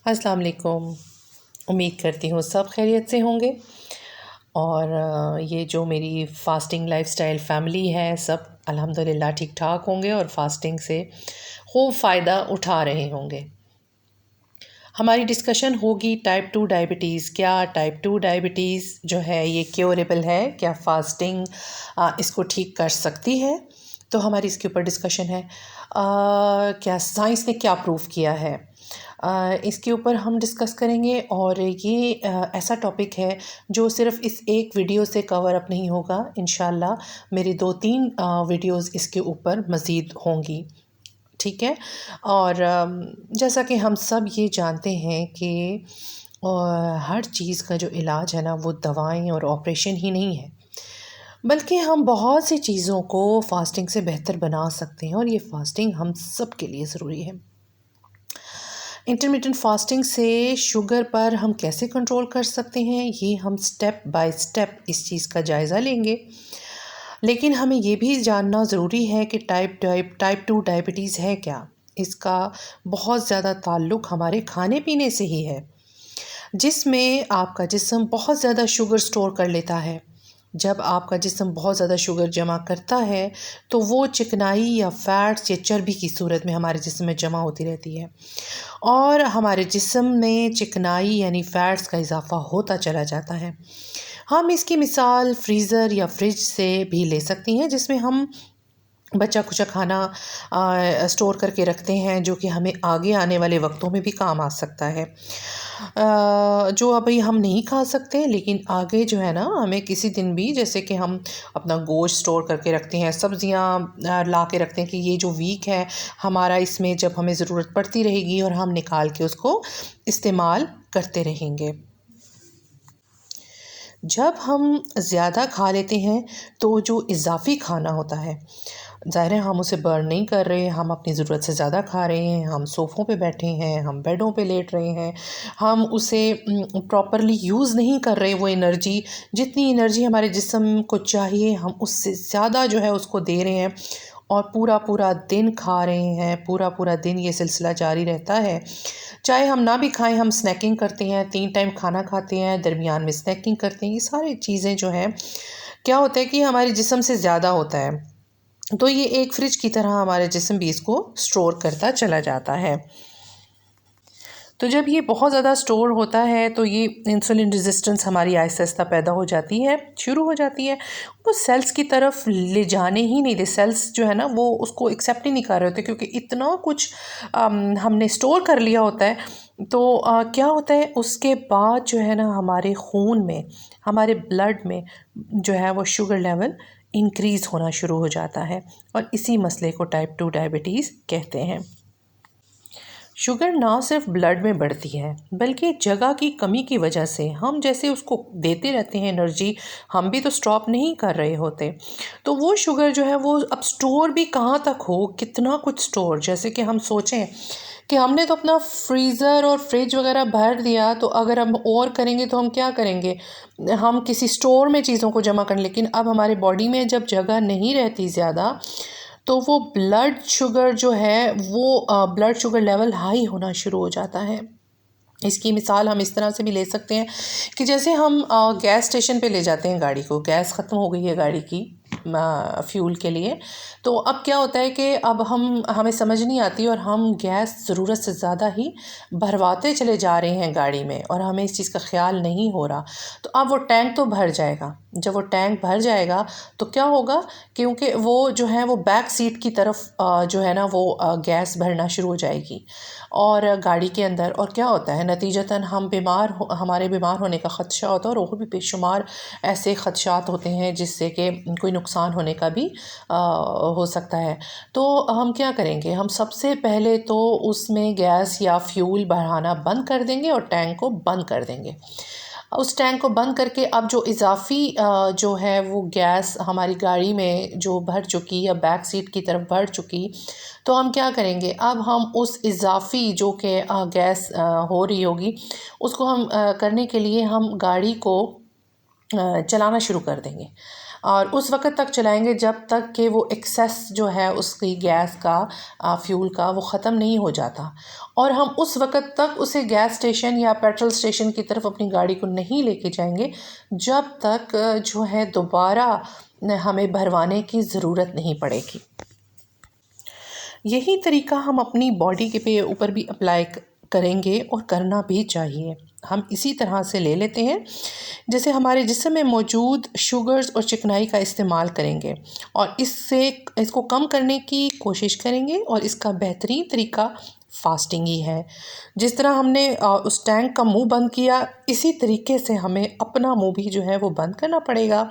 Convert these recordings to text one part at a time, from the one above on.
अस्सलाम वालेकुम। उम्मीद करती हूँ सब खैरियत से होंगे और ये जो मेरी फ़ास्टिंग लाइफ़स्टाइल फ़ैमिली है सब अल्हम्दुलिल्लाह ठीक ठाक होंगे और फ़ास्टिंग से खूब फ़ायदा उठा रहे होंगे। हमारी डिस्कशन होगी टाइप 2 डायबिटीज़। क्या टाइप 2 डायबिटीज़ जो है ये क्योरेबल है? क्या फ़ास्टिंग इसको ठीक कर सकती है? तो हमारी इसके ऊपर डिस्कशन है। क्या साइंस ने क्या प्रूव किया है? इसके ऊपर हम डिस्कस करेंगे और ये ऐसा टॉपिक है जो सिर्फ़ इस एक वीडियो से कवर अप नहीं होगा। इंशाल्लाह मेरी 2-3 वीडियोज़ इसके ऊपर मज़ीद होंगी। ठीक है। और जैसा कि हम सब ये जानते हैं कि हर चीज़ का जो इलाज है ना वो दवाएं और ऑपरेशन ही नहीं है, बल्कि हम बहुत सी चीज़ों को फास्टिंग से बेहतर बना सकते हैं और ये फास्टिंग हम सब के लिए ज़रूरी है। इंटरमिटेंट फास्टिंग से शुगर पर हम कैसे कंट्रोल कर सकते हैं, ये हम स्टेप बाय स्टेप इस चीज़ का जायज़ा लेंगे। लेकिन हमें ये भी जानना ज़रूरी है कि टाइप 2 डायबिटीज़ है क्या? इसका बहुत ज़्यादा ताल्लुक़ हमारे खाने-पीने से ही है, जिसमें आपका जिस्म बहुत ज़्यादा शुगर स्टोर कर लेता है। जब आपका जिस्म बहुत ज़्यादा शुगर जमा करता है, तो वो चिकनाई या फैट्स या चर्बी की सूरत में हमारे जिस्म में जमा होती रहती है और हमारे जिस्म में चिकनाई यानी फैट्स का इज़ाफ़ा होता चला जाता है। हम इसकी मिसाल फ्रीज़र या फ्रिज से भी ले सकती हैं, जिसमें हम बचा-कुचा खाना स्टोर करके रखते हैं, जो कि हमें आगे आने वाले वक्तों में भी काम आ सकता है। जो अभी हम नहीं खा सकते, लेकिन आगे जो है ना हमें किसी दिन भी, जैसे कि हम अपना गोश्त स्टोर करके रखते हैं, सब्जियां ला के रखते हैं कि ये जो वीक है हमारा, इसमें जब हमें ज़रूरत पड़ती रहेगी और हम निकाल के उसको इस्तेमाल करते रहेंगे। जब हम ज़्यादा खा लेते हैं तो जो इज़ाफ़ी खाना होता है, ज़ाहिर है हम उसे बर्न नहीं कर रहे, हम अपनी ज़रूरत से ज़्यादा खा रहे हैं, हम सोफ़ों पे बैठे हैं, हम बेडों पे लेट रहे हैं, हम उसे प्रॉपरली यूज़ नहीं कर रहे। वो एनर्जी, जितनी एनर्जी हमारे जिस्म को चाहिए, हम उससे ज़्यादा जो है उसको दे रहे हैं और पूरा-पूरा दिन खा रहे हैं, पूरा-पूरा दिन ये सिलसिला जारी रहता है। चाहे हम ना भी खाएँ, हम स्नैकिंग करते हैं, 3 टाइम खाना खाते हैं, दरमियान में स्नैकिंग करते हैं। ये सारी चीज़ें जो हैं, क्या होता है कि हमारे जिस्म से ज़्यादा होता है। तो ये एक फ्रिज की तरह हमारे जिस्म भी इसको स्टोर करता चला जाता है। तो जब ये बहुत ज़्यादा स्टोर होता है तो ये इंसुलिन रेजिस्टेंस हमारी आहिस्ता-आहिस्ता पैदा हो जाती है, शुरू हो जाती है। वो सेल्स की तरफ ले जाने ही नहीं दे, सेल्स जो है ना वो उसको एक्सेप्ट ही नहीं कर रहे होते, क्योंकि इतना कुछ हमने स्टोर कर लिया होता है। तो क्या होता है उसके बाद जो है ना हमारे खून में, हमारे ब्लड में जो है वो शुगर लेवल इंक्रीज़ होना शुरू हो जाता है और इसी मसले को टाइप 2 डायबिटीज़ कहते हैं। शुगर ना सिर्फ ब्लड में बढ़ती है, बल्कि जगह की कमी की वजह से हम जैसे उसको देते रहते हैं एनर्जी, हम भी तो स्टॉप नहीं कर रहे होते। तो वो शुगर जो है वो अब स्टोर भी कहाँ तक हो, कितना कुछ स्टोर, जैसे कि हम सोचें कि हमने तो अपना फ्रीज़र और फ्रिज वगैरह भर दिया, तो अगर हम और करेंगे तो हम क्या करेंगे, हम किसी स्टोर में चीज़ों को जमा करें। लेकिन अब हमारी बॉडी में जब जगह नहीं रहती ज़्यादा, तो वो ब्लड शुगर जो है वो ब्लड शुगर लेवल हाई होना शुरू हो जाता है। इसकी मिसाल हम इस तरह से भी ले सकते हैं कि जैसे हम गैस स्टेशन पे ले जाते हैं गाड़ी को, गैस ख़त्म हो गई है गाड़ी की फ्यूल के लिए, तो अब क्या होता है कि अब हमें समझ नहीं आती और हम गैस ज़रूरत से ज़्यादा ही भरवाते चले जा रहे हैं गाड़ी में और हमें इस चीज़ का ख़्याल नहीं हो रहा। तो अब वो टैंक तो भर जाएगा, जब वो टैंक भर जाएगा तो क्या होगा, क्योंकि वो जो है वो बैक सीट की तरफ जो है ना वो गैस भरना शुरू हो जाएगी और गाड़ी के अंदर, और क्या होता है नतीजतन हमारे बीमार होने का ख़दशा होता है और और भी बेशुमार ऐसे ख़दशात होते हैं जिससे कि कोई नुकसान होने का भी हो सकता है। तो हम क्या करेंगे, हम सबसे पहले तो उसमें गैस या फ्यूल बढ़ाना बंद कर देंगे और टैंक को बंद कर देंगे। उस टैंक को बंद करके अब जो इज़ाफ़ी जो है वो गैस हमारी गाड़ी में जो भर चुकी या बैक सीट की तरफ भर चुकी, तो हम क्या करेंगे, अब हम उस इज़ाफ़ी जो कि गैस हो रही होगी, उसको हम करने के लिए हम गाड़ी को चलाना शुरू कर देंगे। और उस वक्त तक चलाएंगे जब तक कि वो एक्सेस जो है उसकी गैस का फ्यूल का वो ख़त्म नहीं हो जाता। और हम उस वक्त तक उसे गैस स्टेशन या पेट्रोल स्टेशन की तरफ अपनी गाड़ी को नहीं लेके जाएंगे जब तक जो है दोबारा हमें भरवाने की ज़रूरत नहीं पड़ेगी। यही तरीका हम अपनी बॉडी के ऊपर भी अप्लाई करेंगे और करना भी चाहिए। हम इसी तरह से ले लेते हैं जैसे हमारे जिस्म में मौजूद शुगर्स और चिकनाई का इस्तेमाल करेंगे और इसको कम करने की कोशिश करेंगे। और इसका बेहतरीन तरीका फास्टिंग ही है। जिस तरह हमने उस टैंक का मुंह बंद किया, इसी तरीके से हमें अपना मुंह भी जो है वो बंद करना पड़ेगा।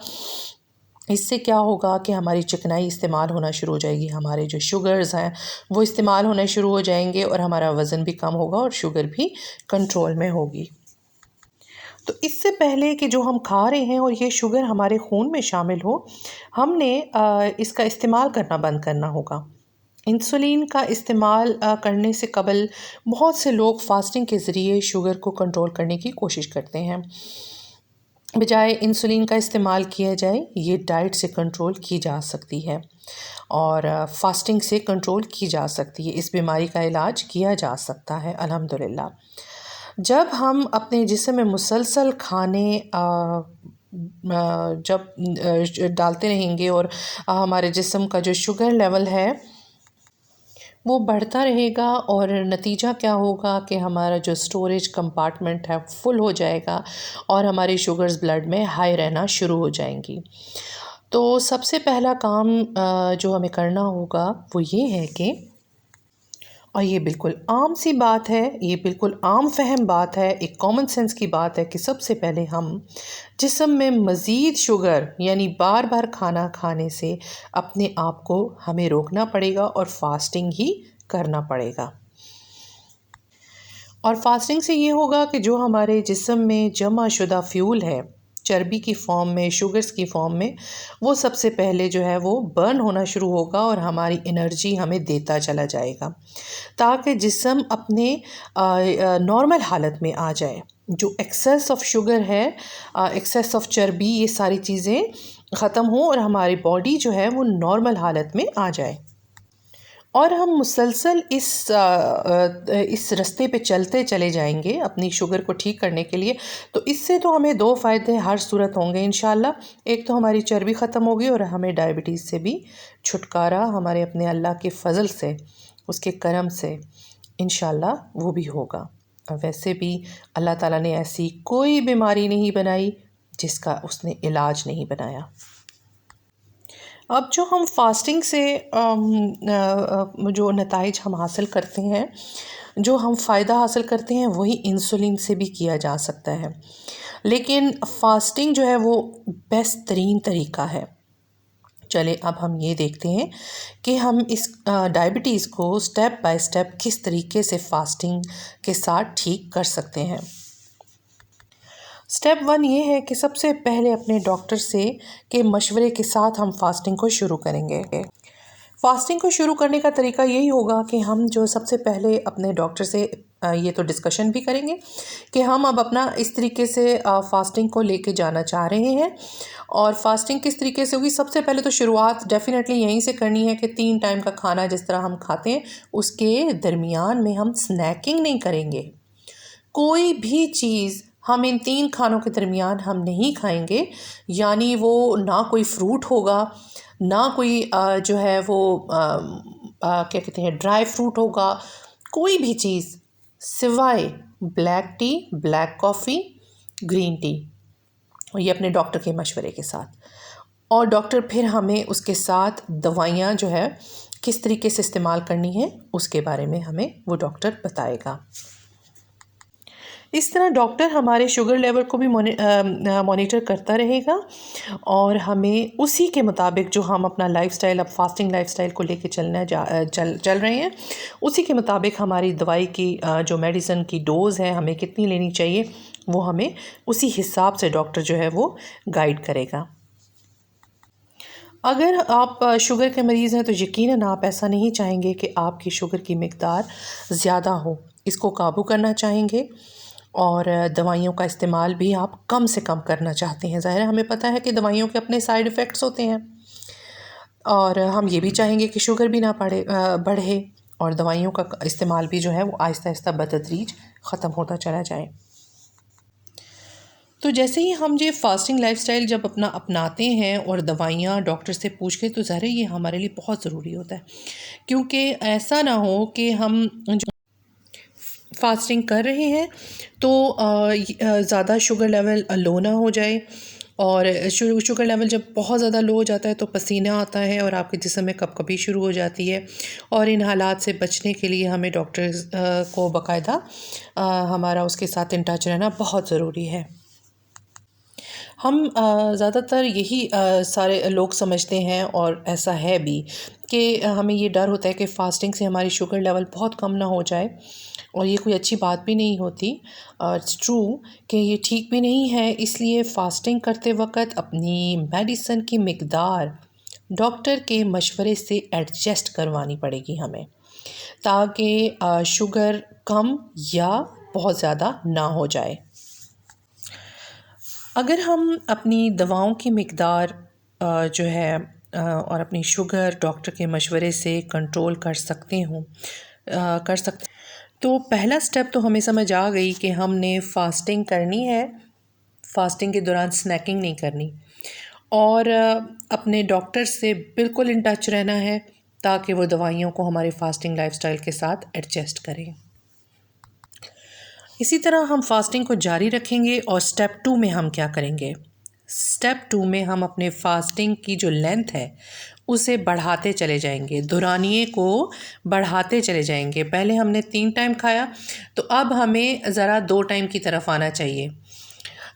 इससे क्या होगा कि हमारी चिकनाई इस्तेमाल होना शुरू हो जाएगी, हमारे जो शुगर्स हैं वो इस्तेमाल होने शुरू हो जाएंगे और हमारा वज़न भी कम होगा और शुगर भी कंट्रोल में होगी। तो इससे पहले कि जो हम खा रहे हैं और ये शुगर हमारे खून में शामिल हो, हमने इसका इस्तेमाल करना बंद करना होगा। इंसुलिन का इस्तेमाल करने से कबल बहुत से लोग फास्टिंग के ज़रिए शुगर को कंट्रोल करने की कोशिश करते हैं। बजाय इंसुलिन का इस्तेमाल किया जाए, ये डाइट से कंट्रोल की जा सकती है और फास्टिंग से कंट्रोल की जा सकती है। इस बीमारी का इलाज किया जा सकता है अल्हम्दुलिल्लाह। जब हम अपने जिस्म में मुसलसल खाने जब डालते रहेंगे और हमारे जिस्म का जो शुगर लेवल है वो बढ़ता रहेगा और नतीजा क्या होगा कि हमारा जो स्टोरेज कंपार्टमेंट है फुल हो जाएगा और हमारी शुगर्स ब्लड में हाई रहना शुरू हो जाएंगी। तो सबसे पहला काम जो हमें करना होगा वो ये है कि, और ये बिल्कुल आम सी बात है, ये बिल्कुल आम फहम बात है, एक कॉमन सेंस की बात है कि सबसे पहले हम जिस्म में मज़ीद शुगर यानी बार बार खाना खाने से अपने आप को हमें रोकना पड़ेगा और फास्टिंग ही करना पड़ेगा। और फास्टिंग से ये होगा कि जो हमारे जिस्म में जमा शुदा फ्यूल है चर्बी की फॉर्म में, शुगर्स की फॉर्म में, वो सबसे पहले जो है वो बर्न होना शुरू होगा और हमारी एनर्जी हमें देता चला जाएगा ताकि जिस्म अपने नॉर्मल हालत में आ जाए। जो एक्सेस ऑफ शुगर है, एक्सेस ऑफ चर्बी, ये सारी चीज़ें ख़त्म हों और हमारी बॉडी जो है वो नॉर्मल हालत में आ जाए। और हम मुसलसल इस रास्ते पे चलते चले जाएंगे अपनी शुगर को ठीक करने के लिए। तो इससे तो हमें दो फ़ायदे हर सूरत होंगे इंशाल्लाह। एक तो हमारी चर्बी ख़त्म होगी और हमें डायबिटीज़ से भी छुटकारा हमारे अपने अल्लाह के फ़ज़ल से, उसके करम से इंशाल्लाह वो भी होगा। और वैसे भी अल्लाह ताला ने ऐसी कोई बीमारी नहीं बनाई जिसका उसने इलाज नहीं बनाया। अब जो हम फास्टिंग से जो नताइज हम हासिल करते हैं, जो हम फ़ायदा हासिल करते हैं, वही इंसुलिन से भी किया जा सकता है। लेकिन फ़ास्टिंग जो है वो बेस्ट तरीन तरीका है। चले अब हम ये देखते हैं कि हम इस डायबिटीज़ को स्टेप बाय स्टेप किस तरीके से फास्टिंग के साथ ठीक कर सकते हैं। स्टेप 1 ये है कि सबसे पहले अपने डॉक्टर से के मशवरे के साथ हम फास्टिंग को शुरू करेंगे। फास्टिंग को शुरू करने का तरीका यही होगा कि हम जो सबसे पहले अपने डॉक्टर से ये तो डिस्कशन भी करेंगे कि हम अब अपना इस तरीके से फास्टिंग को लेके जाना चाह रहे हैं। और फास्टिंग किस तरीके से होगी, सबसे पहले तो शुरुआत डेफ़िनेटली यहीं से करनी है कि 3 टाइम का खाना जिस तरह हम खाते हैं उसके दरमियान में हम स्नैकिंग नहीं करेंगे। कोई भी चीज़ हम इन 3 खानों के दरमियान हम नहीं खाएंगे, यानी वो ना कोई फ्रूट होगा, ना कोई जो है वो क्या कहते हैं ड्राई फ्रूट होगा, कोई भी चीज़ सिवाय black T, black coffee, green tea, ये अपने डॉक्टर के मशवरे के साथ। और डॉक्टर फिर हमें उसके साथ दवाइयाँ जो है किस तरीके से इस्तेमाल करनी है उसके बारे में हमें वो डॉक्टर बताएगा। इस तरह डॉक्टर हमारे शुगर लेवल को भी मॉनिटर करता रहेगा और हमें उसी के मुताबिक जो हम अपना लाइफस्टाइल, अब फास्टिंग लाइफस्टाइल को लेके चल रहे हैं, उसी के मुताबिक हमारी दवाई की जो मेडिसिन की डोज़ है हमें कितनी लेनी चाहिए वो हमें उसी हिसाब से डॉक्टर जो है वो गाइड करेगा। अगर आप शुगर के मरीज़ हैं तो यकीनन आप ऐसा नहीं चाहेंगे कि आपकी शुगर की मिक़दार ज़्यादा हो, इसको काबू करना चाहेंगे। और दवाइयों का इस्तेमाल भी आप कम से कम करना चाहते हैं। ज़ाहिर है हमें पता है कि दवाइयों के अपने साइड इफ़ेक्ट्स होते हैं और हम ये भी चाहेंगे कि शुगर भी ना बढ़े और दवाइयों का इस्तेमाल भी जो है वो आहिस्ता आहिस्ता बतदरीज ख़त्म होता चला जाए। तो जैसे ही हम ये फ़ास्टिंग लाइफ़स्टाइल जब अपना अपनाते हैं और दवाइयाँ डॉक्टर से पूछ के, तो ज़ाहिर है ये हमारे लिए बहुत ज़रूरी होता है, क्योंकि ऐसा ना हो कि हम जो फ़ास्टिंग कर रहे हैं तो ज़्यादा शुगर लेवल लो ना हो जाए। और शुगर लेवल जब बहुत ज़्यादा लो हो जाता है तो पसीना आता है और आपके जिस्म में कपकपी शुरू हो जाती है। और इन हालात से बचने के लिए हमें डॉक्टर्स को बाकायदा हमारा उसके साथ इन टच रहना बहुत ज़रूरी है। हम ज़्यादातर यही सारे लोग समझते हैं और ऐसा है भी कि हमें ये डर होता है कि फ़ास्टिंग से हमारी शुगर लेवल बहुत कम ना हो जाए, और ये कोई अच्छी बात भी नहीं होती। इट्स ट्रू कि ये ठीक भी नहीं है, इसलिए फ़ास्टिंग करते वक्त अपनी मेडिसिन की मिकदार डॉक्टर के मशवरे से एडजस्ट करवानी पड़ेगी हमें, ताकि शुगर कम या बहुत ज़्यादा ना हो जाए। अगर हम अपनी दवाओं की मिकदार जो है और अपनी शुगर डॉक्टर के मशवरे से कंट्रोल कर सकते, तो पहला स्टेप तो हमें समझ आ गई कि हमने फ़ास्टिंग करनी है, फ़ास्टिंग के दौरान स्नैकिंग नहीं करनी, और अपने डॉक्टर से बिल्कुल इन टच रहना है ताकि वो दवाइयों को हमारे फ़ास्टिंग लाइफ़स्टाइल के साथ एडजस्ट करें। इसी तरह हम फ़ास्टिंग को जारी रखेंगे। और स्टेप 2 में हम क्या करेंगे? स्टेप 2 में हम अपने फ़ास्टिंग की जो लेंथ है उसे बढ़ाते चले जाएंगे, दौरानिए को बढ़ाते चले जाएंगे। पहले हमने 3 टाइम खाया, तो अब हमें ज़रा 2 टाइम की तरफ आना चाहिए।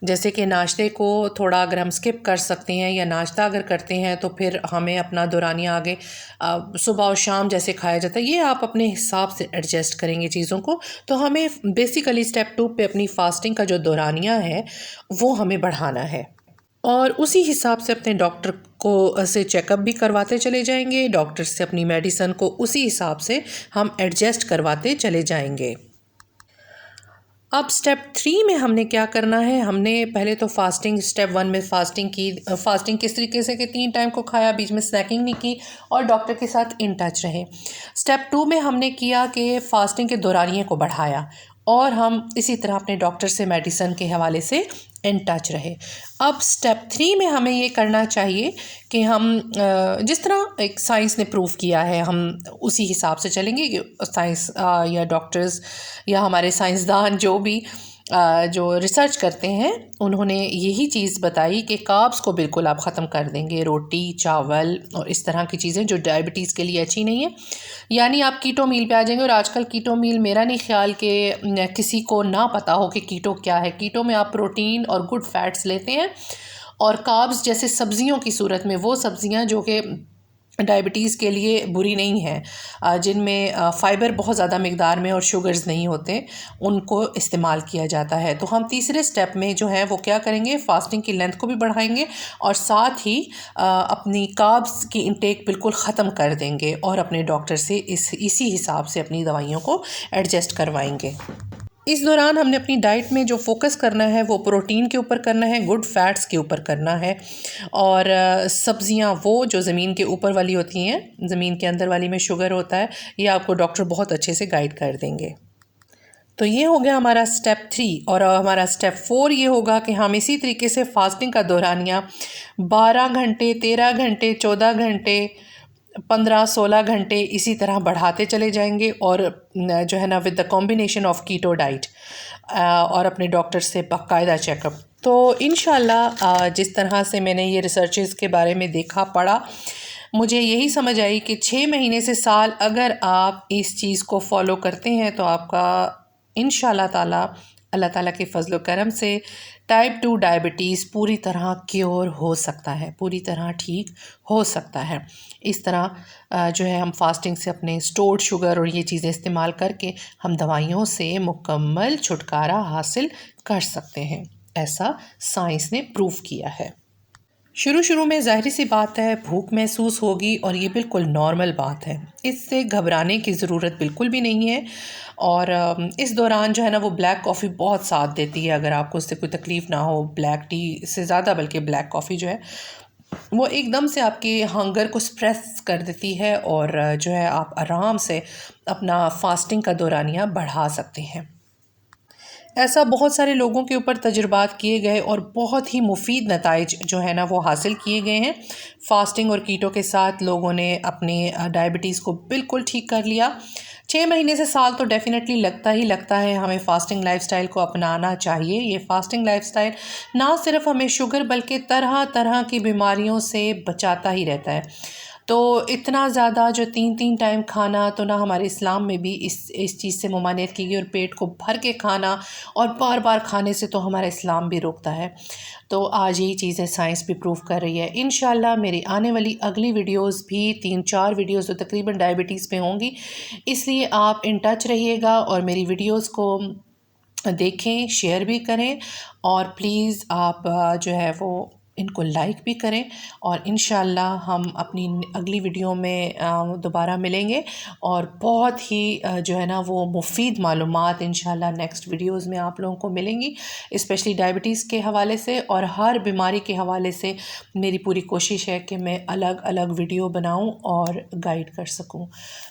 जैसे कि नाश्ते को थोड़ा अगर हम स्किप कर सकते हैं, या नाश्ता अगर करते हैं तो फिर हमें अपना दौरानिया आगे सुबह और शाम जैसे खाया जाता है, ये आप अपने हिसाब से एडजस्ट करेंगे चीज़ों को। तो हमें बेसिकली स्टेप 2 पे अपनी फ़ास्टिंग का जो दौरानिया है वो हमें बढ़ाना है, और उसी हिसाब से अपने डॉक्टर को से चेकअप भी करवाते चले जाएंगे। डॉक्टर से अपनी मेडिसिन को उसी हिसाब से हम एडजस्ट करवाते चले जाएंगे। अब स्टेप 3 में हमने क्या करना है? हमने पहले तो फ़ास्टिंग स्टेप 1 में फ़ास्टिंग की। फ़ास्टिंग किस तरीके से कि 3 टाइम को खाया, बीच में स्नैकिंग नहीं की और डॉक्टर के साथ इन टच रहे। स्टेप 2 में हमने किया कि फ़ास्टिंग के दौरानिए को बढ़ाया, और हम इसी तरह अपने डॉक्टर से मेडिसिन के हवाले से इन टच रहे। अब स्टेप 3 में हमें ये करना चाहिए कि हम जिस तरह एक साइंस ने प्रूव किया है, हम उसी हिसाब से चलेंगे कि साइंस या डॉक्टर्स या हमारे साइंसदान जो भी जो रिसर्च करते हैं, उन्होंने यही चीज़ बताई कि कार्ब्स को बिल्कुल आप ख़त्म कर देंगे, रोटी, चावल और इस तरह की चीज़ें जो डायबिटीज़ के लिए अच्छी नहीं है, यानी आप कीटो मील पे आ जाएंगे। और आजकल कीटो मील, मेरा नहीं ख्याल कि किसी को ना पता हो कि कीटो क्या है। कीटो में आप प्रोटीन और गुड फैट्स लेते हैं, और कार्ब्स जैसे सब्ज़ियों की सूरत में वो सब्ज़ियां जो कि डायबिटीज़ के लिए बुरी नहीं है, जिनमें फ़ाइबर बहुत ज़्यादा मिकदार में और शुगर्स नहीं होते, उनको इस्तेमाल किया जाता है। तो हम तीसरे स्टेप में जो है वो क्या करेंगे? फ़ास्टिंग की लेंथ को भी बढ़ाएंगे और साथ ही अपनी कार्ब्स की इंटेक बिल्कुल ख़त्म कर देंगे, और अपने डॉक्टर से इसी हिसाब से अपनी दवाइयों को एडजस्ट करवाएंगे। इस दौरान हमने अपनी डाइट में जो फोकस करना है वो प्रोटीन के ऊपर करना है, गुड फैट्स के ऊपर करना है, और सब्ज़ियां वो जो ज़मीन के ऊपर वाली होती हैं, ज़मीन के अंदर वाली में शुगर होता है, ये आपको डॉक्टर बहुत अच्छे से गाइड कर देंगे। तो ये हो गया हमारा स्टेप 3। और हमारा स्टेप 4 ये होगा कि हम इसी तरीके से फ़ास्टिंग का दौरानिया 12 घंटे, 13 घंटे, 14 घंटे, 15-16 घंटे इसी तरह बढ़ाते चले जाएंगे, और जो है ना with the combination of keto diet, और अपने डॉक्टर से बाकायदा चेकअप। तो इंशाल्लाह जिस तरह से मैंने ये रिसर्चेस के बारे में देखा पढ़ा, मुझे यही समझ आई कि 6 महीने से साल अगर आप इस चीज़ को फॉलो करते हैं तो आपका इंशाल्लाह ताला, अल्लाह ताला के फ़ज़ल व करम से टाइप 2 डायबिटीज़ पूरी तरह क्योर हो सकता है, पूरी तरह ठीक हो सकता है। इस तरह जो है हम फ़ास्टिंग से अपने स्टोर्ड शुगर और ये चीज़ें इस्तेमाल करके हम दवाइयों से मुकम्मल छुटकारा हासिल कर सकते हैं। ऐसा साइंस ने प्रूव किया है। शुरू शुरू में ज़ाहिर सी बात है भूख महसूस होगी और ये बिल्कुल नॉर्मल बात है। इससे घबराने की ज़रूरत बिल्कुल भी नहीं है। और इस दौरान जो है ना वो ब्लैक कॉफ़ी बहुत साथ देती है। अगर आपको उससे कोई तकलीफ़ ना हो, ब्लैक टी से ज़्यादा बल्कि ब्लैक कॉफ़ी जो है वो एकदम से आपके हंगर को सप्रेस कर देती है और जो है आप आराम से अपना फास्टिंग का दौरानिया बढ़ा सकते हैं। ऐसा बहुत सारे लोगों के ऊपर तजुर्बात किए गए और बहुत ही मुफीद नताइज जो है ना वो हासिल किए गए हैं। फास्टिंग और कीटो के साथ लोगों ने अपने डायबिटीज़ को बिल्कुल ठीक कर लिया। 6 महीने से साल तो डेफ़िनेटली लगता ही लगता है हमें फ़ास्टिंग लाइफ़स्टाइल को अपनाना चाहिए। ये फ़ास्टिंग लाइफ़स्टाइल ना सिर्फ़ हमें शुगर बल्कि तरह-तरह की बीमारियों से बचाता ही रहता है। तो इतना ज़्यादा जो 3-3 टाइम खाना तो ना हमारे इस्लाम में भी इस चीज़ से ममानियत की गई और पेट को भर के खाना और बार-बार खाने से तो हमारा इस्लाम भी रोकता है। तो आज यही चीज़ें साइंस भी प्रूव कर रही है। इंशाल्लाह मेरी आने वाली अगली वीडियोज़ भी 3-4 वीडियोज़ तो तकरीबन डायबिटीज़ पे होंगी। इसलिए आप इन टच रहिएगा और मेरी वीडियोज़ को देखें, शेयर भी करें और प्लीज़ आप जो है वो इनको लाइक भी करें। और इंशाल्लाह हम अपनी अगली वीडियो में दोबारा मिलेंगे और बहुत ही जो है ना वो मुफीद मालूमात इंशाल्लाह नेक्स्ट वीडियोज़ में आप लोगों को मिलेंगी, स्पेशली डायबिटीज़ के हवाले से और हर बीमारी के हवाले से। मेरी पूरी कोशिश है कि मैं अलग अलग वीडियो बनाऊं और गाइड कर सकूं।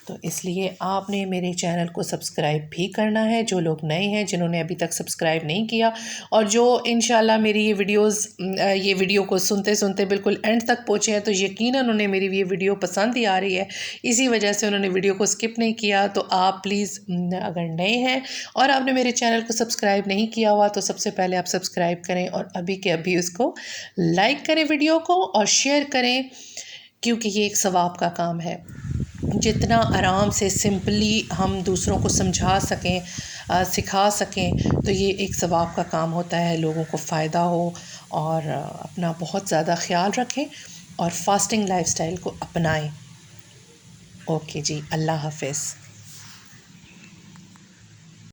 तो इसलिए आपने मेरे चैनल को सब्सक्राइब भी करना है, जो लोग नए हैं जिन्होंने अभी तक सब्सक्राइब नहीं किया, और जो इंशाल्लाह मेरी ये वीडियो को सुनते सुनते बिल्कुल एंड तक पहुँचे हैं तो यकीनन उन्हें मेरी ये वीडियो पसंद ही आ रही है, इसी वजह से उन्होंने वीडियो को स्किप नहीं किया। तो आप प्लीज़ अगर नए हैं और आपने मेरे चैनल को सब्सक्राइब नहीं किया हुआ तो सबसे पहले आप सब्सक्राइब करें और अभी के अभी उसको लाइक करें वीडियो को और शेयर करें, क्योंकि ये एक सवाब का काम है। जितना आराम से सिंपली हम दूसरों को समझा सकें, सिखा सकें, तो ये एक सवाब का काम होता है, लोगों को फ़ायदा हो। और अपना बहुत ज़्यादा ख्याल रखें और फास्टिंग लाइफ़स्टाइल को अपनाएं। ओके जी, अल्लाह हाफ़िज़।